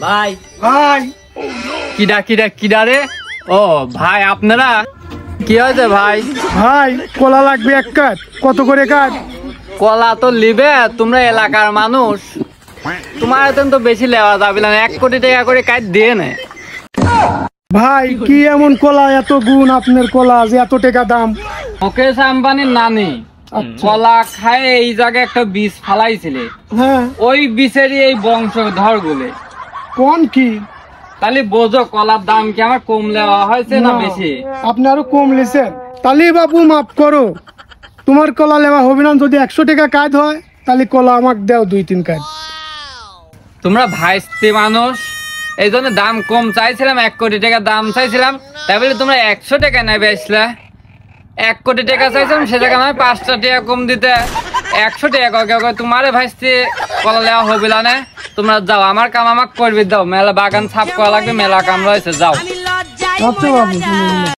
ভাই ভাই কিডা রে? ও ভাই, আপনারা কি হয়েছে ভাই? ভাই কলা লাগবে এক কাঠ, কত করে কাঠ? কলা তো লিবে, তোমরা এলাকার মানুষ, তোমার তো বেশি লেওয়া যাবে না, 1 কোটি টাকা করে কাজ দিয়ে নে। ভাই কি এমন কলা, এত গুণ আপনার কলা যে এত টাকা দাম? মুকেশ আম্বানির নানি কলা খায় এই জায়গায় একটা বীজ ফালাইছিলে, হ্যাঁ ওই বীজেরই এই বংশধর গুলে। কোন কি? তাহলে বোঝো কলার দাম কি আমার কম লেওয়া হয়েছে না বেশি? আপনি আরো কম লিছেন। তাহলে বাবু মাফ করো, তোমার কলা লেওয়া হবে না। যদি 100 টাকা কাজ হয় তাহলে কলা আমাকে দাও 2-3 কাজ। তোমরা ভাইস্তি মানুষ, এই জন্য দাম কম চাইছিলাম, 1 কোটি টাকা দাম চাইছিলাম, তাই বলে তোমরা 100 টাকা নেবে আসলে। 1 কোটি টাকা চাইছিলাম, সে জায়গায় নয় 5টা টাকা কম দিতে 100 টাকা তোমারে ভাইস্তি কলা লেওয়া হবে না। তোমরা যাও, আমার কাম আমাকে করবে দাও, মেলা বাগান সাফ করা লাগবে, মেলা কাম রয়েছে, যাও। আচ্ছা বাবু।